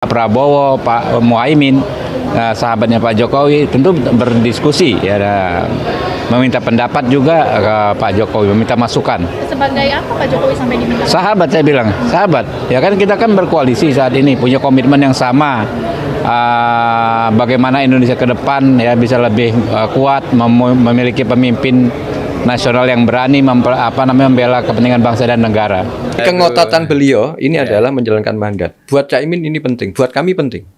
Prabowo, Pak Muhaimin, sahabatnya Pak Jokowi tentu berdiskusi ya, meminta pendapat juga ke Pak Jokowi, meminta masukan. Sebagai apa Pak Jokowi sampai diminta? Sahabat, saya bilang, sahabat. Ya kan kita kan berkoalisi saat ini, punya komitmen yang sama. Bagaimana Indonesia ke depan ya bisa lebih kuat, memiliki pemimpin nasional yang berani membela kepentingan bangsa dan negara. Kengototan beliau ini adalah menjalankan mandat. Buat Caimin ini penting, buat kami penting.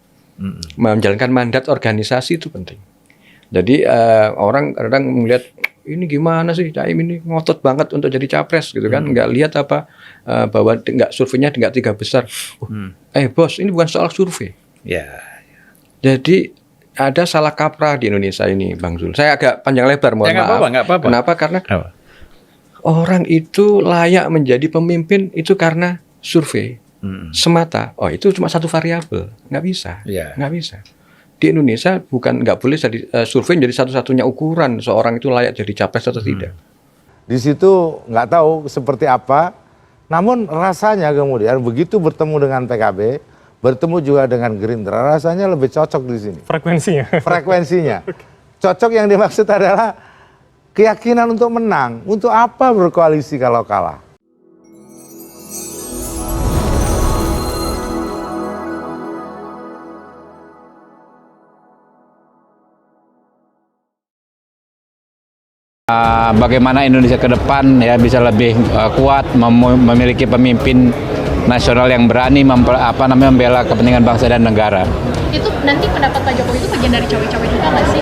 Menjalankan mandat organisasi itu penting. Jadi orang kadang melihat ini gimana sih Caimin ini ngotot banget untuk jadi capres gitu kan, nggak lihat apa bahwa nggak surveinya nggak 3 besar. Bos, ini bukan soal survei. Jadi ada salah kaprah di Indonesia ini, Bang Zul. Saya agak panjang lebar, mohon maaf. Nggak apa-apa. Kenapa? Karena orang itu layak menjadi pemimpin itu karena survei semata. Oh, itu cuma satu variabel, nggak bisa, nggak bisa. Di Indonesia nggak boleh jadi survei jadi satu-satunya ukuran seorang itu layak jadi capres atau tidak. Di situ nggak tahu seperti apa. Namun rasanya kemudian begitu bertemu dengan PKB. Bertemu juga dengan Gerindra, rasanya lebih cocok di sini. Frekuensinya. Cocok yang dimaksud adalah keyakinan untuk menang. Untuk apa berkoalisi kalau kalah? Bagaimana Indonesia ke depan ya bisa lebih kuat, memiliki pemimpin nasional yang berani membela kepentingan bangsa dan negara. Itu nanti pendapat Pak Jokowi itu bagian dari cawe-cawe juga nggak sih?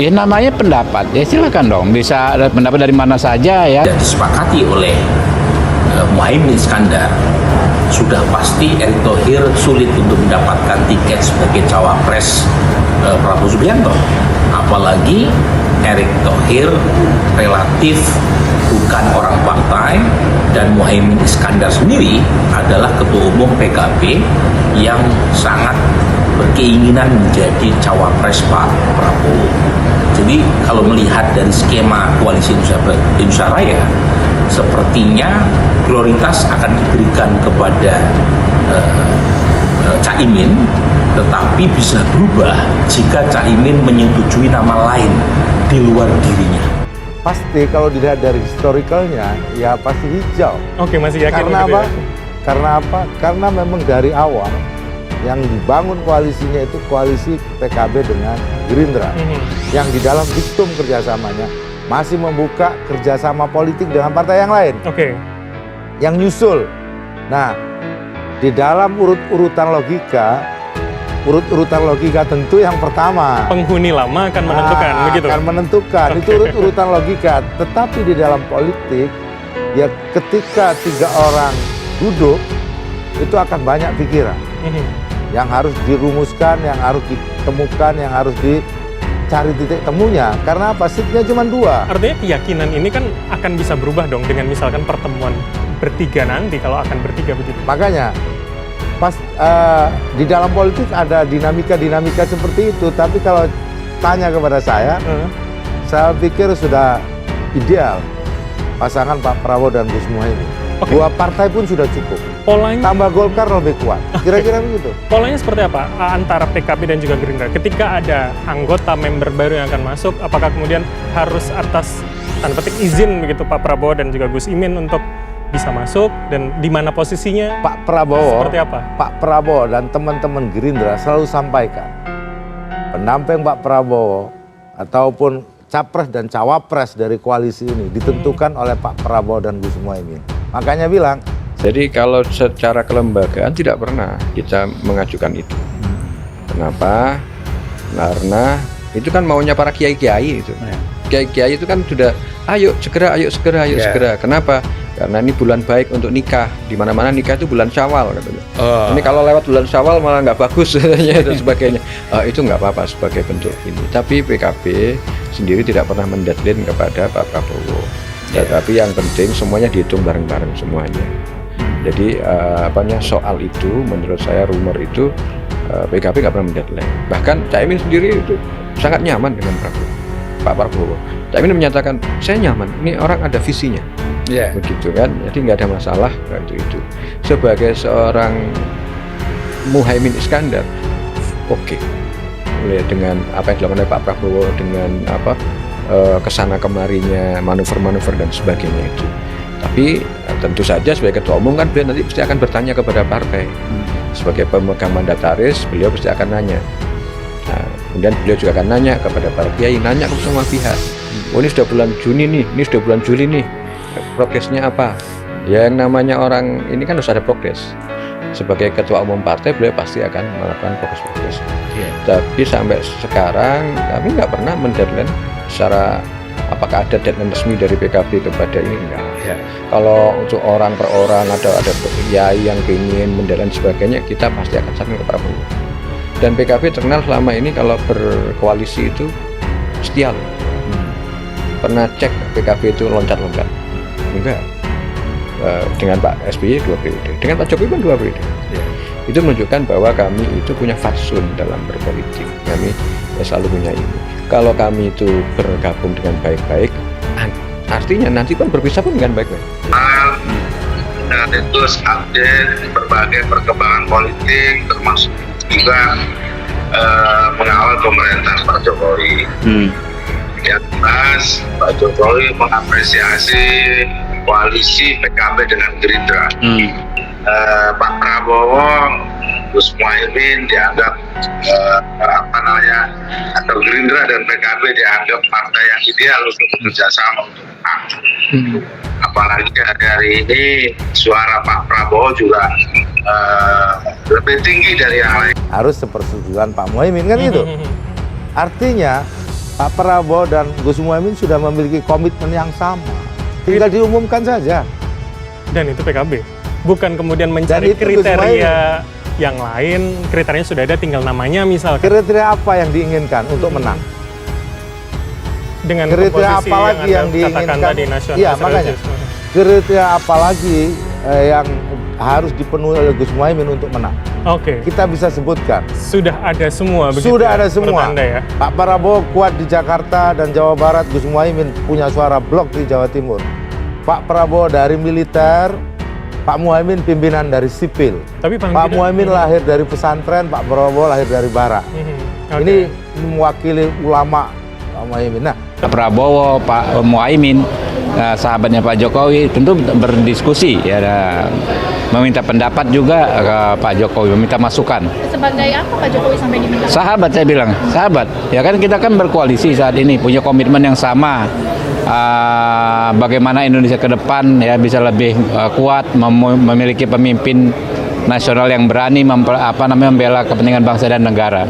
Ya namanya pendapat, ya silakan dong. Bisa ada pendapat dari mana saja ya. Dan disepakati oleh Muhaimin Iskandar, sudah pasti Erick Thohir sulit untuk mendapatkan tiket sebagai cawapres Prabowo Subianto. Apalagi Erick Thohir relatif bukan orang partai, dan Muhaimin Iskandar sendiri adalah ketua umum PKB yang sangat berkeinginan menjadi cawapres Pak Prabowo. Jadi kalau melihat dari skema koalisi Indonesia Raya, sepertinya prioritas akan diberikan kepada Caimin, tetapi bisa berubah jika Caimin menyetujui nama lain di luar dirinya. Pasti kalau dilihat dari historicalnya, ya pasti hijau. Oke, masih yakin. Karena apa? Karena apa? Karena memang dari awal yang dibangun koalisinya itu koalisi PKB dengan Gerindra. Yang di dalam diktum kerjasamanya masih membuka kerjasama politik dengan partai yang lain. Yang nyusul. Nah, di dalam urutan logika tentu yang pertama Penghuni lama akan menentukan, begitu? Akan menentukan, itu urutan logika. Tetapi di dalam politik, ya ketika 3 orang duduk, itu akan banyak pikiran. Yang harus dirumuskan, yang harus ditemukan, yang harus dicari titik temunya. Karena apa? Seatnya cuma 2. Artinya keyakinan ini kan akan bisa berubah dong dengan misalkan pertemuan bertiga nanti, kalau akan bertiga begitu. Makanya, di dalam politik ada dinamika seperti itu, tapi kalau tanya kepada saya pikir sudah ideal pasangan Pak Prabowo dan Gus Muhaimin. 2 partai pun sudah cukup. Polanya, tambah Golkar lebih kuat. Kira-kira begitu. Polanya seperti apa antara PKB dan juga Gerindra? Ketika ada anggota member baru yang akan masuk, apakah kemudian harus atas tanda petik izin begitu Pak Prabowo dan juga Gus Imin untuk bisa masuk, dan di mana posisinya? Pak Prabowo, seperti apa? Pak Prabowo dan teman-teman Gerindra selalu sampaikan, pendamping Pak Prabowo ataupun capres dan cawapres dari koalisi ini ditentukan oleh Pak Prabowo dan Gus Muhaimin. Makanya bilang. Jadi kalau secara kelembagaan tidak pernah kita mengajukan itu. Kenapa? Karena itu kan maunya para kiai-kiai itu. Kiai-kiai itu kan sudah ayo segera. Kenapa? Karena ini bulan baik untuk nikah. Di mana-mana nikah itu bulan Syawal katanya. Ini kalau lewat bulan Syawal malah nggak bagus katanya dan sebagainya. Itu nggak apa-apa sebagai bentuk ini. Tapi PKB sendiri tidak pernah mendeadline kepada Pak Prabowo. Tetapi yang penting semuanya dihitung bareng-bareng semuanya. Jadi soal itu menurut saya rumor itu PKB nggak pernah mendeadline. Bahkan Caimin sendiri itu sangat nyaman dengan Pak Prabowo. Caimin menyatakan saya nyaman. Ini orang ada visinya. Begitu kan, jadi nggak ada masalah waktu itu. Sebagai seorang Muhaimin Iskandar, oke. Lihat dengan apa yang dilakukan oleh Pak Prabowo dengan kesana kemarinya, manuver-manuver dan sebagainya itu. Tapi tentu saja sebagai ketua umum kan beliau nanti pasti akan bertanya kepada partai. Sebagai pemegang mandataris, beliau pasti akan nanya. Nah, kemudian beliau juga akan nanya kepada para kiai, nanya ke semua pihak. Oh, ini sudah bulan Juni nih, ini sudah bulan Juli nih, progresnya apa? Ya, yang namanya orang ini kan harus ada progres. Sebagai ketua umum partai, beliau pasti akan melakukan progres-progres. Tapi sampai sekarang kami nggak pernah mendeadline secara apakah ada deadline resmi dari PKB kepada ini, enggak. Kalau untuk orang per orang ada kiai yang ingin mendeadline sebagainya, kita pasti akan sampaikan ke Prabowo. Dan PKB terkenal selama ini kalau berkoalisi itu setia. Pernah cek PKB itu loncat-loncat? Enggak. Dengan Pak SBY 2 periode, dengan Pak Jokowi pun 2 periode. Itu menunjukkan bahwa kami itu punya fatsun dalam berpolitik. Kami selalu punya ini. Kalau kami itu bergabung dengan baik-baik, artinya nanti pun berpisah pun dengan baik-baik. Dan itu update berbagai perkembangan politik, termasuk juga mengawal pemerintahan Pak Jokowi. Yang jelas Pak Jokowi mengapresiasi koalisi PKB dengan Gerindra. Pak Prabowo, Gus Muhaimin dianggap atau Gerindra dan PKB dianggap partai yang ideal untuk bekerja sama. Apalagi hari ini suara Pak Prabowo juga lebih tinggi dari yang lain. Harus sepersetujuan Pak Muhaimin kan gitu. Artinya Pak Prabowo dan Gus Muhaimin sudah memiliki komitmen yang sama. Tinggal diumumkan saja. Dan itu PKB. Bukan kemudian mencari kriteria yang lain, kriterianya sudah ada, tinggal namanya misalkan. Kriteria apa yang diinginkan untuk menang? Dengan kriteria komposisi apa lagi yang diinginkan? tadi, nasionalis. Iya, makanya. Kriteria apa lagi yang harus dipenuhi oleh Gus Muhaimin untuk menang? Oke. Kita bisa sebutkan. Sudah ada semua begitu. Sudah ya, ada semua. menurut Anda ya. Pak Prabowo kuat di Jakarta dan Jawa Barat, Gus Muhaimin punya suara blok di Jawa Timur. Pak Prabowo dari militer, Pak Muhaimin pimpinan dari sipil. Tapi Pak Muhaimin lahir dari pesantren, Pak Prabowo lahir dari barak. Ini mewakili ulama Pak Muhaimin. Nah, Pak Prabowo, Pak Muhaimin, sahabatnya Pak Jokowi tentu berdiskusi ya, meminta pendapat juga ke Pak Jokowi, meminta masukan. Sebagai apa Pak Jokowi sampai diminta? Sahabat, saya bilang, sahabat. Ya kan kita kan berkoalisi saat ini, punya komitmen yang sama. Bagaimana Indonesia ke depan ya bisa lebih kuat, memiliki pemimpin nasional yang berani membela kepentingan bangsa dan negara.